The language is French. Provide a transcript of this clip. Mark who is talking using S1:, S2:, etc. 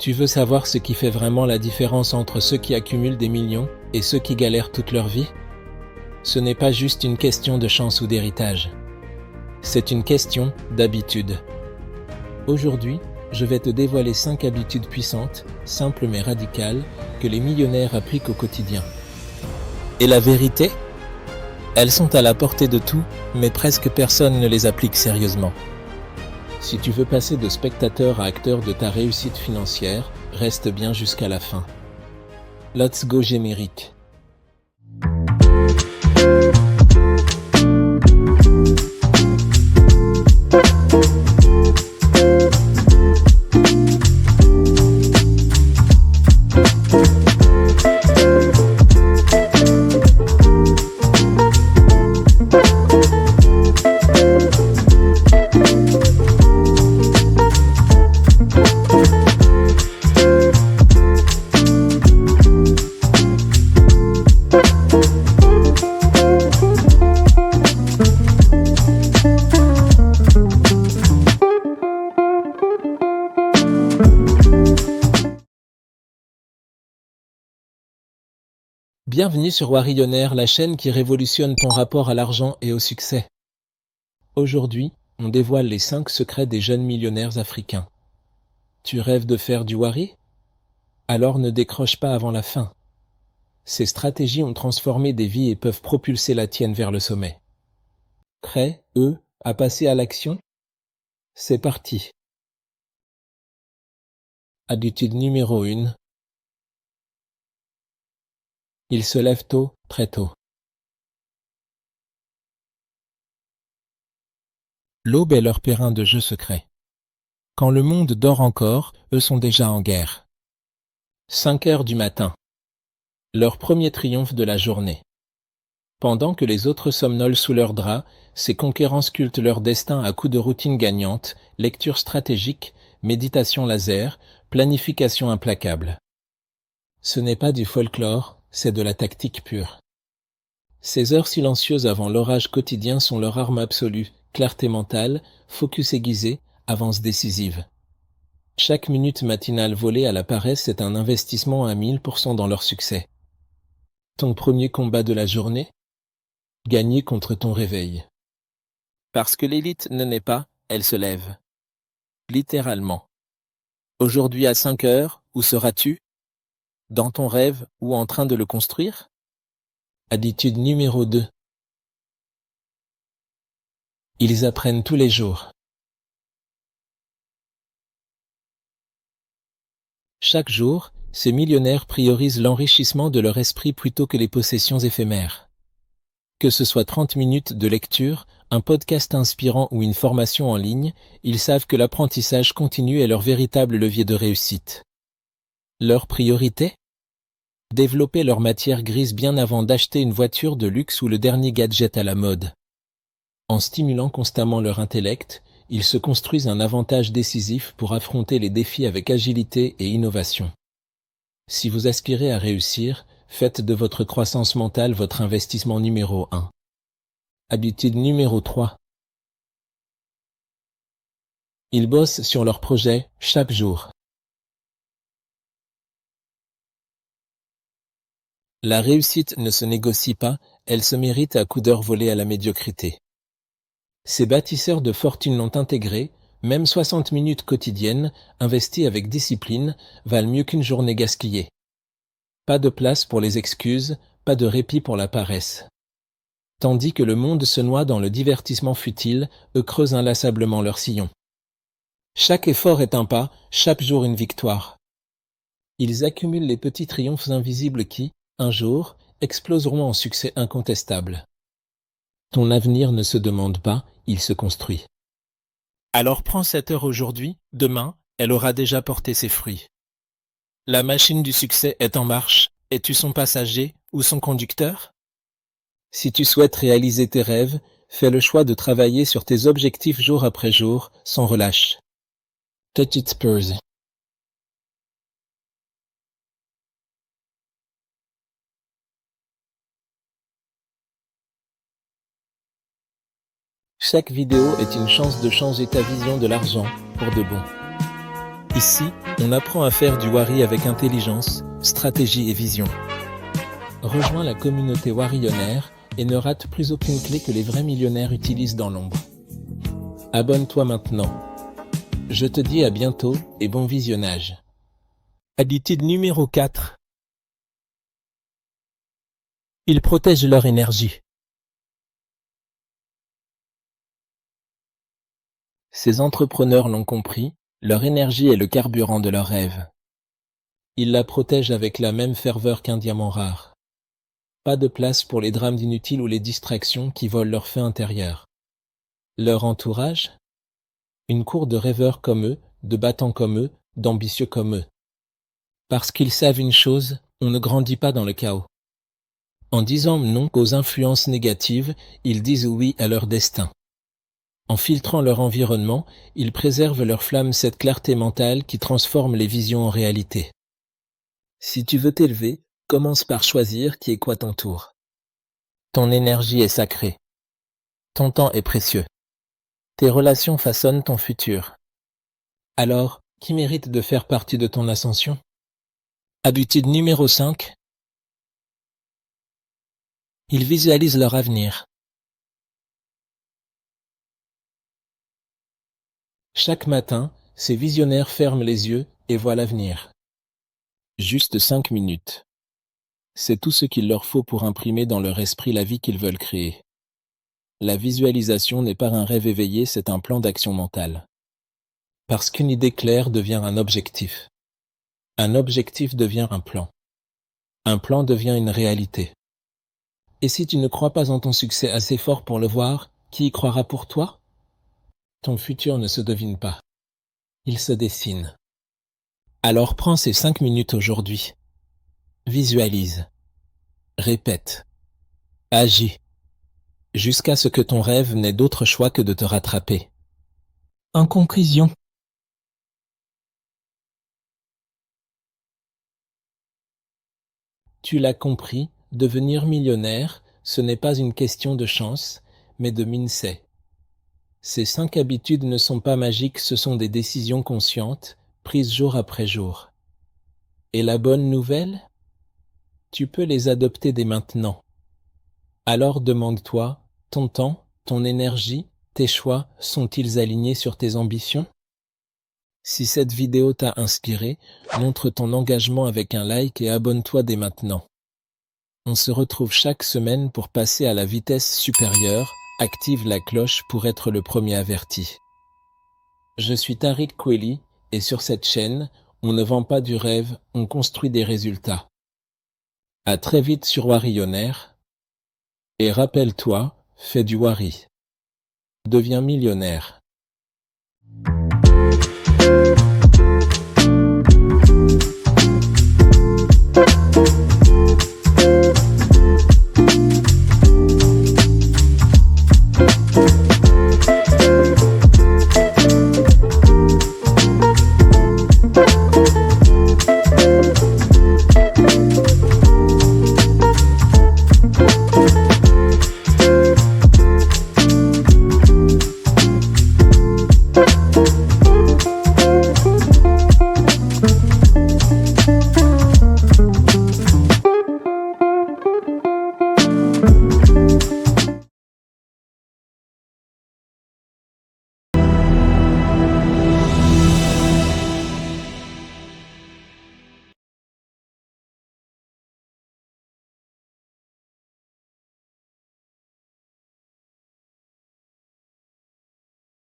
S1: Tu veux savoir ce qui fait vraiment la différence entre ceux qui accumulent des millions et ceux qui galèrent toute leur vie? Ce n'est pas juste une question de chance ou d'héritage. C'est une question d'habitude. Aujourd'hui, je vais te dévoiler 5 habitudes puissantes, simples mais radicales, que les millionnaires appliquent au quotidien. Et la vérité? Elles sont à la portée de tout, mais presque personne ne les applique sérieusement. Si tu veux passer de spectateur à acteur de ta réussite financière, reste bien jusqu'à la fin. Let's go générique. Bienvenue sur Warrionaire, la chaîne qui révolutionne ton rapport à l'argent et au succès. Aujourd'hui, on dévoile les 5 secrets des jeunes millionnaires africains. Tu rêves de faire du wari? Alors ne décroche pas avant la fin. Ces stratégies ont transformé des vies et peuvent propulser la tienne vers le sommet. Prêt, à passer à l'action? C'est parti. Habitude numéro 1. Ils se lèvent tôt, très tôt. L'aube est leur terrain de jeu secret. Quand le monde dort encore, eux sont déjà en guerre. 5 heures du matin. Leur premier triomphe de la journée. Pendant que les autres somnolent sous leurs draps, ces conquérants sculptent leur destin à coups de routine gagnante, lecture stratégique, méditation laser, planification implacable. Ce n'est pas du folklore, c'est de la tactique pure. Ces heures silencieuses avant l'orage quotidien sont leur arme absolue, clarté mentale, focus aiguisé, avance décisive. Chaque minute matinale volée à la paresse est un investissement à 1000% dans leur succès. Ton premier combat de la journée? Gagner contre ton réveil. Parce que l'élite ne naît pas, elle se lève. Littéralement. Aujourd'hui à 5 heures, où seras-tu? Dans ton rêve ou en train de le construire? Habitude numéro 2. Ils apprennent tous les jours. Chaque jour, ces millionnaires priorisent l'enrichissement de leur esprit plutôt que les possessions éphémères. Que ce soit 30 minutes de lecture, un podcast inspirant ou une formation en ligne, ils savent que l'apprentissage continu est leur véritable levier de réussite. Leur priorité? Développer leur matière grise bien avant d'acheter une voiture de luxe ou le dernier gadget à la mode. En stimulant constamment leur intellect, ils se construisent un avantage décisif pour affronter les défis avec agilité et innovation. Si vous aspirez à réussir, faites de votre croissance mentale votre investissement numéro 1. Habitude numéro 3. Ils bossent sur leurs projets chaque jour. La réussite ne se négocie pas, elle se mérite à coups d'heures volées à la médiocrité. Ces bâtisseurs de fortune l'ont intégré, même 60 minutes quotidiennes, investies avec discipline, valent mieux qu'une journée gaspillée. Pas de place pour les excuses, pas de répit pour la paresse. Tandis que le monde se noie dans le divertissement futile, eux creusent inlassablement leur sillon. Chaque effort est un pas, chaque jour une victoire. Ils accumulent les petits triomphes invisibles qui, un jour, exploseront en succès incontestable. Ton avenir ne se demande pas, il se construit. Alors prends cette heure aujourd'hui, demain, elle aura déjà porté ses fruits. La machine du succès est en marche, es-tu son passager ou son conducteur? Si tu souhaites réaliser tes rêves, fais le choix de travailler sur tes objectifs jour après jour, sans relâche. Touch it Spurs. Chaque vidéo est une chance de changer ta vision de l'argent pour de bon. Ici, on apprend à faire du Wari avec intelligence, stratégie et vision. Rejoins la communauté warillionnaire et ne rate plus aucune clé que les vrais millionnaires utilisent dans l'ombre. Abonne-toi maintenant. Je te dis à bientôt et bon visionnage. Habitude numéro 4. Ils protègent leur énergie. Ces entrepreneurs l'ont compris, leur énergie est le carburant de leurs rêves. Ils la protègent avec la même ferveur qu'un diamant rare. Pas de place pour les drames inutiles ou les distractions qui volent leur feu intérieur. Leur entourage? Une cour de rêveurs comme eux, de battants comme eux, d'ambitieux comme eux. Parce qu'ils savent une chose, on ne grandit pas dans le chaos. En disant non aux influences négatives, ils disent oui à leur destin. En filtrant leur environnement, ils préservent leur flamme, cette clarté mentale qui transforme les visions en réalité. Si tu veux t'élever, commence par choisir qui est quoi t'entoure. Ton énergie est sacrée. Ton temps est précieux. Tes relations façonnent ton futur. Alors, qui mérite de faire partie de ton ascension? Habitude numéro 5. Ils visualisent leur avenir. Chaque matin, ces visionnaires ferment les yeux et voient l'avenir. Juste 5 minutes. C'est tout ce qu'il leur faut pour imprimer dans leur esprit la vie qu'ils veulent créer. La visualisation n'est pas un rêve éveillé, c'est un plan d'action mentale. Parce qu'une idée claire devient un objectif. Un objectif devient un plan. Un plan devient une réalité. Et si tu ne crois pas en ton succès assez fort pour le voir, qui y croira pour toi? Ton futur ne se devine pas. Il se dessine. Alors prends ces 5 minutes aujourd'hui. Visualise. Répète. Agis. Jusqu'à ce que ton rêve n'ait d'autre choix que de te rattraper. En conclusion, tu l'as compris, devenir millionnaire, ce n'est pas une question de chance, mais de mindset. Ces 5 habitudes ne sont pas magiques, ce sont des décisions conscientes, prises jour après jour. Et la bonne nouvelle? Tu peux les adopter dès maintenant. Alors demande-toi, ton temps, ton énergie, tes choix sont-ils alignés sur tes ambitions? Si cette vidéo t'a inspiré, montre ton engagement avec un like et abonne-toi dès maintenant. On se retrouve chaque semaine pour passer à la vitesse supérieure, active la cloche pour être le premier averti. Je suis Tariq Kweli et sur cette chaîne, on ne vend pas du rêve, on construit des résultats. À très vite sur Warillionnaire. Et rappelle-toi, fais du Wari. Deviens millionnaire.